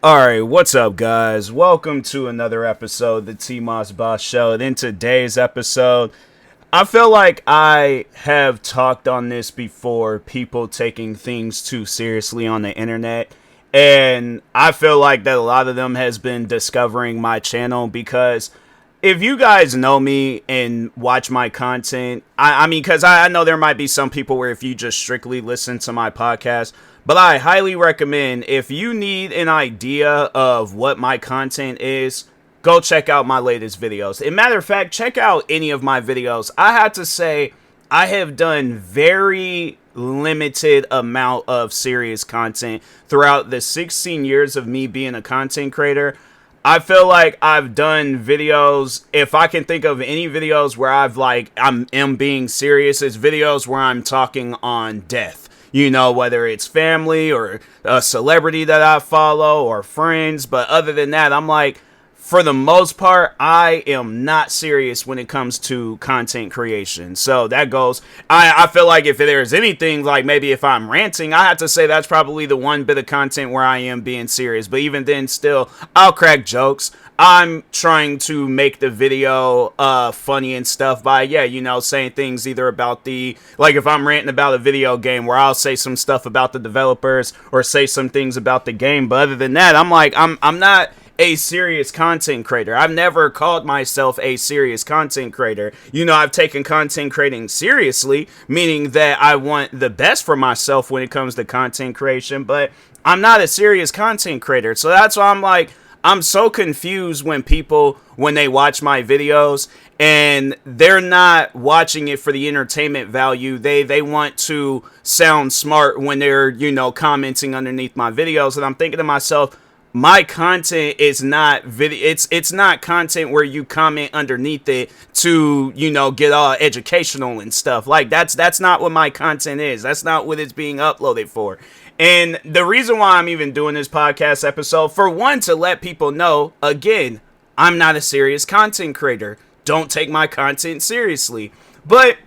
Alright, what's up, guys? Welcome to another episode of the TMossBoss Show. And in today's episode, I feel like I have talked on this before, people taking things too seriously on the internet. And I feel like that a lot of them has been discovering my channel because if you guys know me and watch my content, I mean, because I know there might be some people where if you just strictly listen to my podcast, but I highly recommend if you need an idea of what my content is, go check out my latest videos. As a matter of fact, check out any of my videos. I have to say, I have done very limited amount of serious content throughout the 16 years of me being a content creator. I feel like I've done videos, if I can think of any videos where I'm being serious, it's videos where I'm talking on death. You know, whether it's family or a celebrity that I follow or friends. But other than that, I'm like, for the most part, I am not serious when it comes to content creation. So that goes, I feel like if there's anything, like maybe if I'm ranting, I have to say that's probably the one bit of content where I am being serious. But even then, still, I'll crack jokes. I'm trying to make the video funny and stuff by, saying things either about like if I'm ranting about a video game where I'll say some stuff about the developers or say some things about the game. But other than that, I'm not a serious content creator. I've never called myself a serious content creator. I've taken content creating seriously, meaning that I want the best for myself when it comes to content creation, but I'm not a serious content creator. So that's why I'm so confused when they watch my videos and they're not watching it for the entertainment value. They want to sound smart when they're, commenting underneath my videos. And I'm thinking to myself, my content is not video. It's not content where you comment underneath it to, get all educational and stuff. Like that's not what my content is. That's not what it's being uploaded for. And the reason why I'm even doing this podcast episode, for one, to let people know, again, I'm not a serious content creator. Don't take my content seriously. But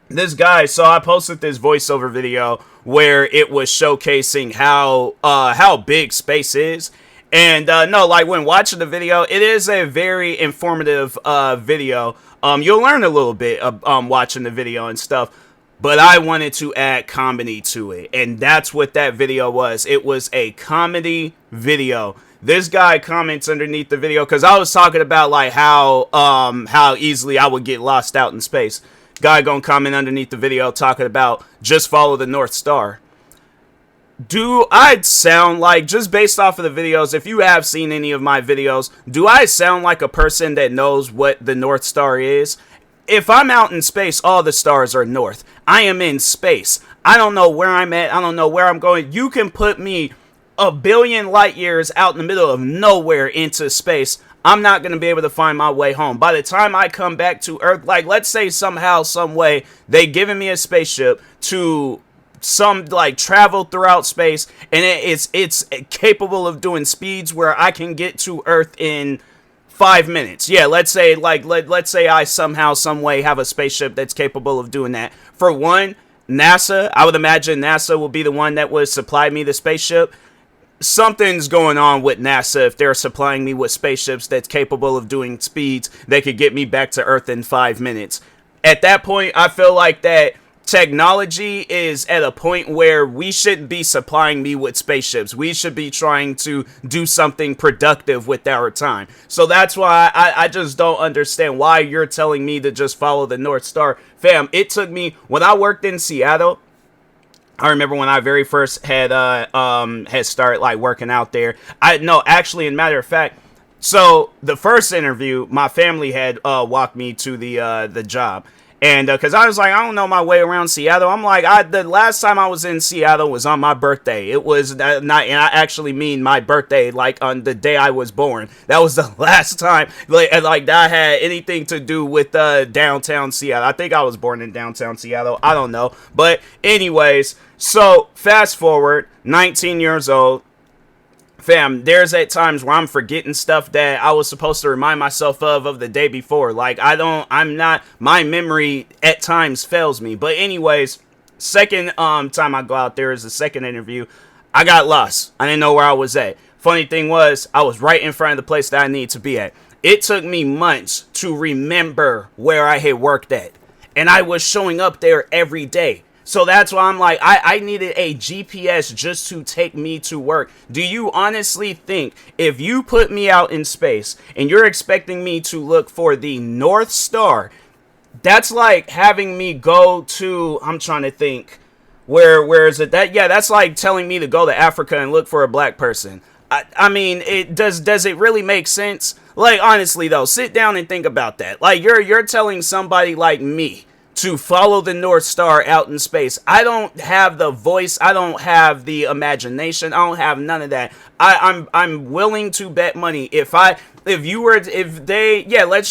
this guy, so I posted this voiceover video where it was showcasing how big space is. And no, like when watching the video, it is a very informative video. You'll learn a little bit watching the video and stuff. But I wanted to add comedy to it, and that's what that video was. It was a comedy video. This guy comments underneath the video because I was talking about like how easily I would get lost out in space. Guy gonna comment underneath the video talking about just follow the North Star. Do I sound like, just based off of the videos, if you have seen any of my videos, do I sound like a person that knows what the North Star is? If I'm out in space, all the stars are north. I am in space. I don't know where I'm at. I don't know where I'm going. You can put me a billion light years out in the middle of nowhere into space. I'm not going to be able to find my way home. By the time I come back to Earth, like let's say somehow, some way, they given me a spaceship to travel throughout space, and it's capable of doing speeds where I can get to Earth in 5 minutes. Yeah, let's say let's say I somehow, some way have a spaceship that's capable of doing that. For one, NASA, I would imagine NASA will be the one that would supply me the spaceship. Something's going on with NASA if they're supplying me with spaceships that's capable of doing speeds that could get me back to Earth in 5 minutes. At that point, I feel like that technology is at a point where we shouldn't be supplying me with spaceships. We should be trying to do something productive with our time. So that's why I just don't understand why you're telling me to just follow the North Star. Fam, it took me, when I worked in Seattle, I remember when I very first had started like working out there. Actually, in matter of fact, so the first interview, my family had walked me to the job. And because I was like, I don't know my way around Seattle. I'm like, the last time I was in Seattle was on my birthday. It was not, and I actually mean my birthday, like on the day I was born. That was the last time like that had anything to do with downtown Seattle. I think I was born in downtown Seattle. I don't know. But anyways, so fast forward, 19 years old. Fam, there's at times where I'm forgetting stuff that I was supposed to remind myself of the day before. Like, my memory at times fails me. But anyways, second time I go out there is the second interview. I got lost. I didn't know where I was at. Funny thing was, I was right in front of the place that I need to be at. It took me months to remember where I had worked at. And I was showing up there every day. So that's why I'm like, I needed a GPS just to take me to work. Do you honestly think if you put me out in space and you're expecting me to look for the North Star, that's like having me go to, I'm trying to think, where is it? That's like telling me to go to Africa and look for a black person. I mean, does it really make sense? Like, honestly though, sit down and think about that. Like, you're telling somebody like me to follow the North Star out in space. I don't have the voice. I don't have the imagination. I don't have none of that. I'm willing to bet money if let's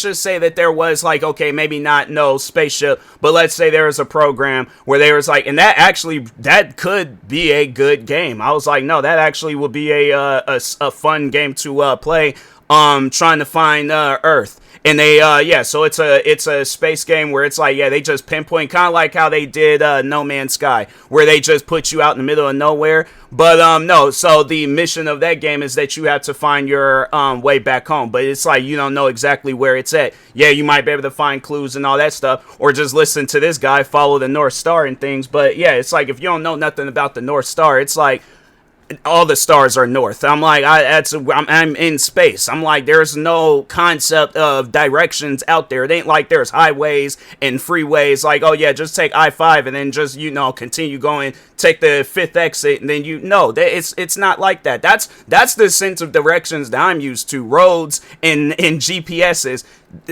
just say that there was like, okay, maybe not no spaceship, but let's say there was a program where there was like, and that could be a good game. I was like, no, that actually will be a fun game to play. Trying to find Earth. And so it's a space game where it's like, they just pinpoint, kind of like how they did No Man's Sky, where they just put you out in the middle of nowhere. But no, so the mission of that game is that you have to find your way back home. But it's like you don't know exactly where it's at. Yeah, you might be able to find clues and all that stuff, or just listen to this guy follow the North Star and things. But yeah, it's like if you don't know nothing about the North Star, it's like all the stars are north. I'm like, I'm in space. I'm like, there's no concept of directions out there. It ain't like there's highways and freeways. Like, oh yeah, just take I-5 and then just, continue going, take the 5th exit, and then it's not like that. That's the sense of directions that I'm used to. Roads and GPSs.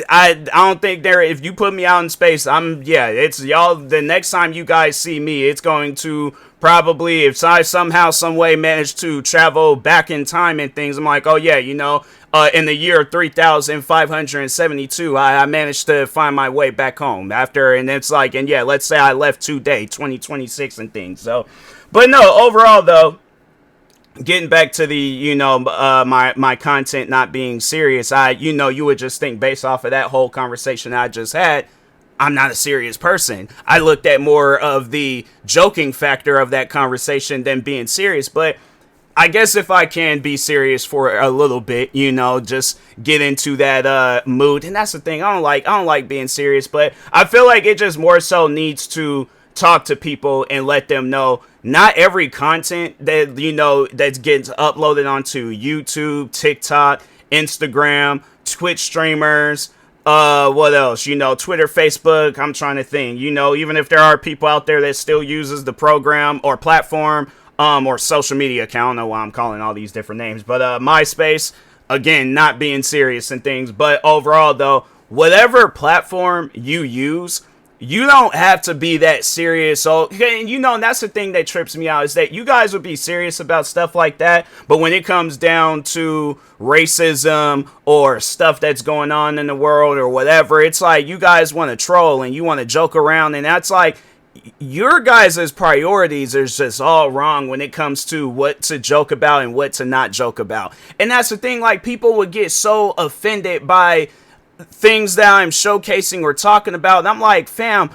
I don't think if you put me out in space, it's y'all. The next time you guys see me, it's going to probably, if I somehow, some way manage to travel back in time and things, I'm like, oh yeah, in the year 3572, I managed to find my way back home after, and it's like, and yeah, let's say I left today, 2026 and things. So, but no, overall though, getting back to the, my content not being serious, you would just think based off of that whole conversation I just had, I'm not a serious person. I looked at more of the joking factor of that conversation than being serious. But I guess if I can be serious for a little bit, just get into that mood. And that's the thing. I don't like being serious, but I feel like it just more so needs to talk to people and let them know not every content that that gets uploaded onto YouTube, TikTok, Instagram, Twitch streamers, what else? Twitter, Facebook. I'm trying to think. Even if there are people out there that still uses the program or platform, or social media account. I don't know why I'm calling all these different names, but MySpace. Again, not being serious and things, but overall though, whatever platform you use, you don't have to be that serious. So, and that's the thing that trips me out is that you guys would be serious about stuff like that. But when it comes down to racism or stuff that's going on in the world or whatever, it's like you guys want to troll and you want to joke around. And that's like your guys' priorities are just all wrong when it comes to what to joke about and what to not joke about. And that's the thing, like people would get so offended by things that I'm showcasing or talking about. And I'm like, fam,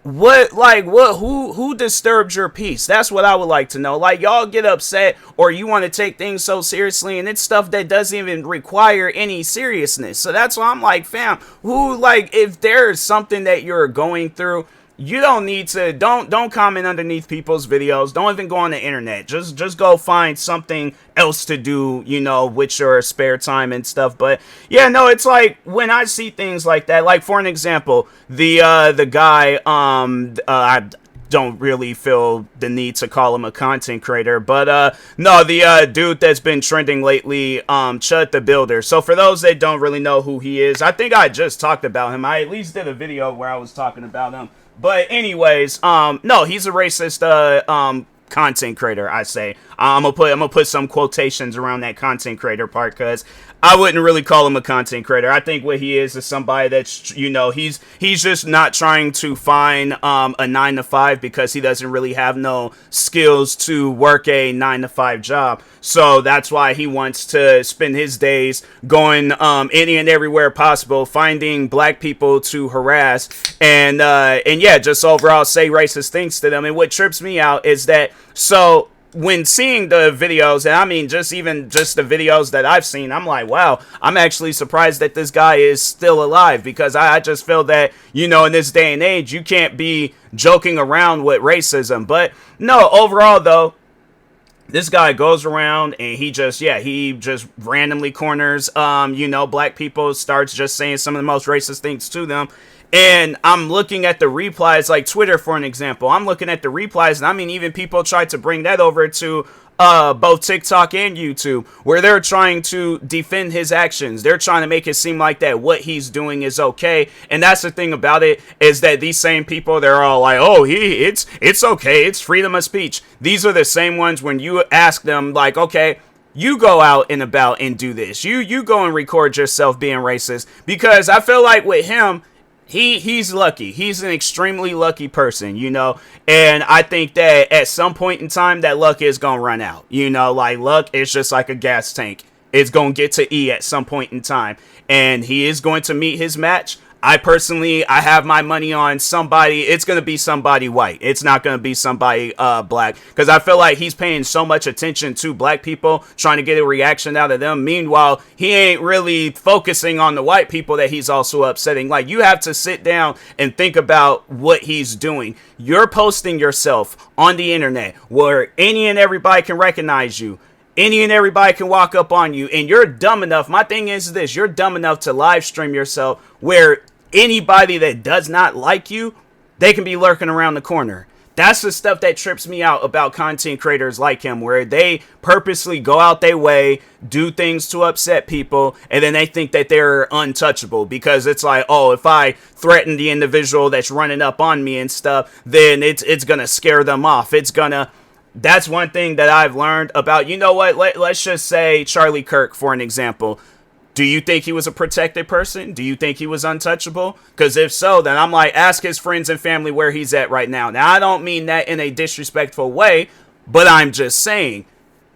who disturbed your peace? That's what I would like to know. Like, y'all get upset or you want to take things so seriously, and it's stuff that doesn't even require any seriousness. So that's why I'm like, fam, if there's something that you're going through, you don't need to, don't comment underneath people's videos. Don't even go on the internet. Just go find something else to do, with your spare time and stuff. But yeah, no, it's like when I see things like that, like for an example, the guy, I don't really feel the need to call him a content creator, but no, the dude that's been trending lately, Chud the Builder. So for those that don't really know who he is, I think I just talked about him. I at least did a video where I was talking about him. But anyways, no, he's a racist content creator, I say. I'm gonna put some quotations around that content creator part, because I wouldn't really call him a content creator. I think what he is somebody that's, he's just not trying to find a 9-to-5 because he doesn't really have no skills to work a 9-to-5 job. So that's why he wants to spend his days going any and everywhere possible, finding black people to harass and yeah, just overall say racist things to them. And what trips me out is that, so when seeing the videos, and I mean just the videos that I've seen, I'm like, wow, I'm actually surprised that this guy is still alive, because I just feel that, in this day and age, you can't be joking around with racism. But no, overall though, this guy goes around and he just randomly corners, black people, starts just saying some of the most racist things to them. And I'm looking at the replies, like Twitter, for an example. I'm looking at the replies, and I mean, even people tried to bring that over to both TikTok and YouTube, where they're trying to defend his actions. They're trying to make it seem like that what he's doing is okay. And that's the thing about it, is that these same people, they're all like, oh, it's okay, it's freedom of speech. These are the same ones when you ask them, like, okay, you go out and about and do this. You go and record yourself being racist. Because I feel like with him, he's lucky. He's an extremely lucky person, and I think that at some point in time that luck is going to run out. Like, luck is just like a gas tank. It's going to get to E at some point in time, and he is going to meet his match. I have my money on somebody. It's going to be somebody white. It's not going to be somebody black, because I feel like he's paying so much attention to black people, trying to get a reaction out of them. Meanwhile, he ain't really focusing on the white people that he's also upsetting. Like, you have to sit down and think about what he's doing. You're posting yourself on the internet where any and everybody can recognize you. Any and everybody can walk up on you, and you're dumb enough. My thing is this: you're dumb enough to live stream yourself where anybody that does not like you, they can be lurking around the corner. That's the stuff that trips me out about content creators like him, where they purposely go out their way, do things to upset people, and then they think that they're untouchable, because it's like, oh, if I threaten the individual that's running up on me and stuff, then it's gonna scare them off. That's one thing that I've learned about, let's just say Charlie Kirk, for an example. Do you think he was a protected person? Do you think he was untouchable? Because if so, then I'm like, ask his friends and family where he's at right now. Now, I don't mean that in a disrespectful way, but I'm just saying,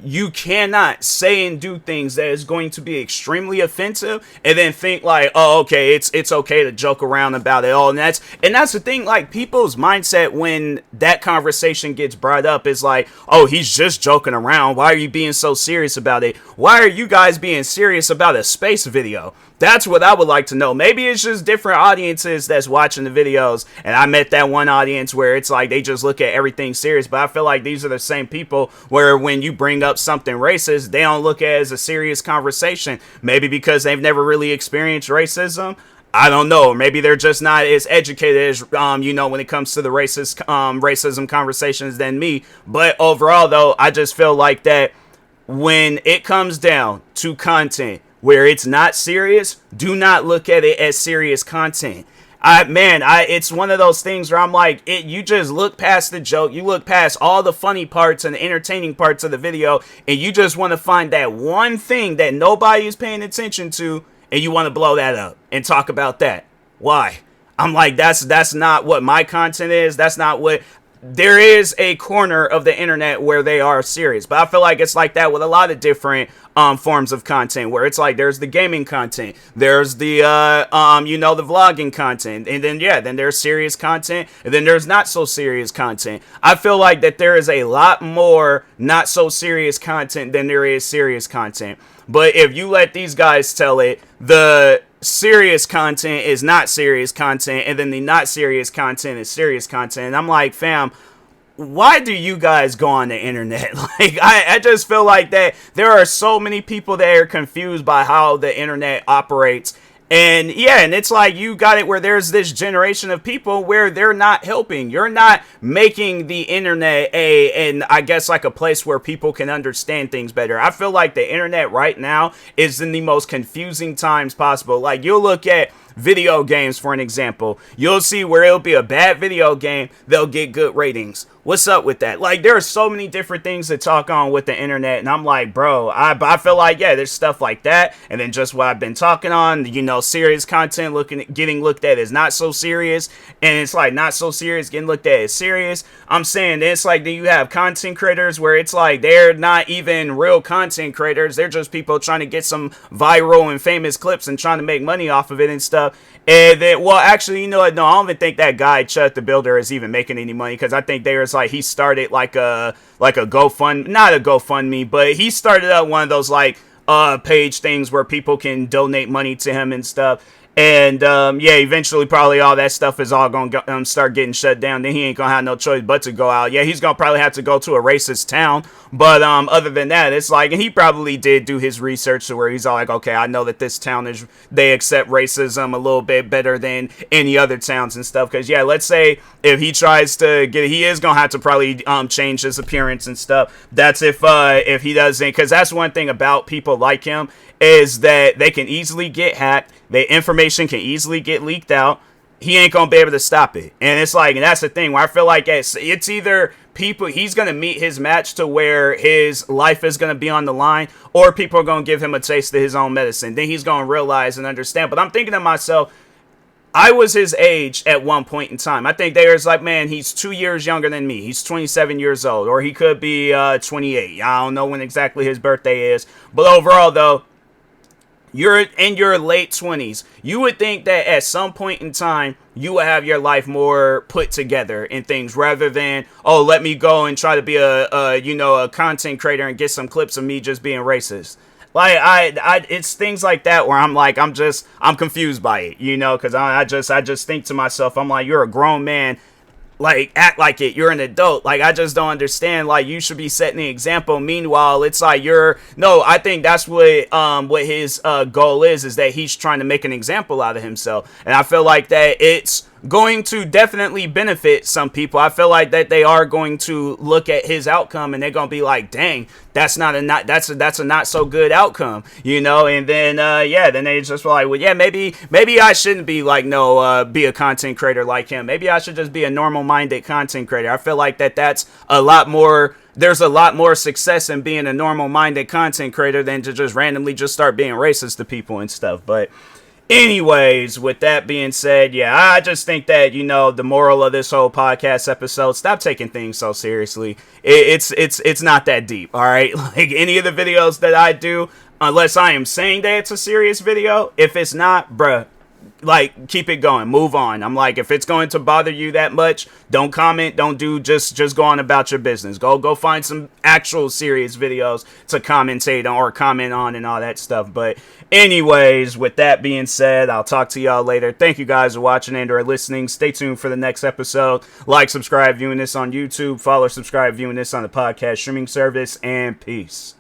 you cannot say and do things that is going to be extremely offensive and then think like, oh, okay, it's okay to joke around about it all. And that's the thing, like, people's mindset when that conversation gets brought up is like, oh, he's just joking around. Why are you being so serious about it? Why are you guys being serious about a space video? That's what I would like to know. Maybe it's just different audiences that's watching the videos, and I met that one audience where it's like they just look at everything serious. But I feel like these are the same people where when you bring up something racist, they don't look at it as a serious conversation. Maybe because they've never really experienced racism. I don't know. Maybe they're just not as educated as, when it comes to the racism conversations than me. But overall, though, I just feel like that when it comes down to content where it's not serious, do not look at it as serious content. It's one of those things where I'm like, you just look past the joke, you look past all the funny parts and the entertaining parts of the video, and you just want to find that one thing that nobody is paying attention to, and you want to blow that up and talk about that. Why? I'm like, that's not what my content is. That's not what... There is a corner of the internet where they are serious, but I feel like it's like that with a lot of different forms of content, where it's like there's the gaming content, there's the the vlogging content, and then there's serious content, and then there's not so serious content. I feel like that there is a lot more not so serious content than there is serious content. But if you let these guys tell it, the serious content is not serious content, and then the not serious content is serious content. And I'm like, fam, why do you guys go on the internet? Like, I just feel like that there are so many people that are confused by how the internet operates. And it's like you got it where there's this generation of people where they're not helping. You're not making the internet I guess like a place where people can understand things better. I feel like the internet right now is in the most confusing times possible. Like, you'll look at video games, for an example. You'll see where it'll be a bad video game, they'll get good ratings. What's up with that? Like, there are so many different things to talk on with the internet, and I'm like, bro, I feel like, there's stuff like that, and then just what I've been talking on, serious content getting looked at as not so serious, and it's like not so serious getting looked at as serious. I'm saying it's like, then you have content creators where it's like they're not even real content creators, they're just people trying to get some viral and famous clips and trying to make money off of it and stuff. stuff. And then, well, actually, you know what? No, I don't even think that guy Chud the Builder is even making any money, because I think there's like he started like a GoFund, not a GoFundMe, but he started up one of those like page things where people can donate money to him and stuff. And yeah, eventually probably all that stuff is all gonna start getting shut down. Then he ain't gonna have no choice but to go out. Yeah, he's gonna probably have to go to a racist town. But other than that, it's like, and he probably did do his research to where he's all like, okay, I know that this town they accept racism a little bit better than any other towns and stuff. Because yeah, let's say if he tries to he is gonna have to probably change his appearance and stuff. That's if he doesn't, because that's one thing about people like him, is that they can easily get hacked. Their information can easily get leaked out. He ain't gonna be able to stop it. And it's like, and that's the thing where I feel like it's either people, he's gonna meet his match to where his life is gonna be on the line, or people are gonna give him a taste of his own medicine. Then he's gonna realize and understand. But I'm thinking to myself, I was his age at one point in time. I think there's like, man, he's 2 years younger than me. He's 27 years old, or he could be 28. I don't know when exactly his birthday is. But overall, though, you're in your late 20s. You would think that at some point in time, you would have your life more put together in things, rather than, oh, let me go and try to be a content creator and get some clips of me just being racist. Like, it's things like that where I'm like, I'm confused by it, because I just think to myself, I'm like, you're a grown man. Like, act like it. You're an adult. Like, I just don't understand. Like, you should be setting the example. Meanwhile, it's like I think that's what his goal is that he's trying to make an example out of himself. And I feel like that it's going to definitely benefit some people. I feel like that they are going to look at his outcome and they're going to be like, dang, that's a not so good outcome, and then then they just were like, well, yeah, maybe I shouldn't be like be a content creator like him. Maybe I should just be a normal minded content creator. I feel like that's a lot more. There's a lot more success in being a normal minded content creator than to just randomly just start being racist to people and stuff. But anyways, with that being said, yeah, I just think that, the moral of this whole podcast episode, stop taking things so seriously. It's not that deep, all right? Like, any of the videos that I do, unless I am saying that it's a serious video, if it's not, bruh, like, keep it going, move on. I'm like, if it's going to bother you that much, don't comment, don't do, just go on about your business. Go find some actual serious videos to commentate on or comment on and all that stuff. But anyways, with that being said, I'll talk to y'all later. Thank you guys for watching and or listening. Stay tuned for the next episode. Like, subscribe, viewing this on YouTube. Follow, subscribe, viewing this on the podcast streaming service. And peace.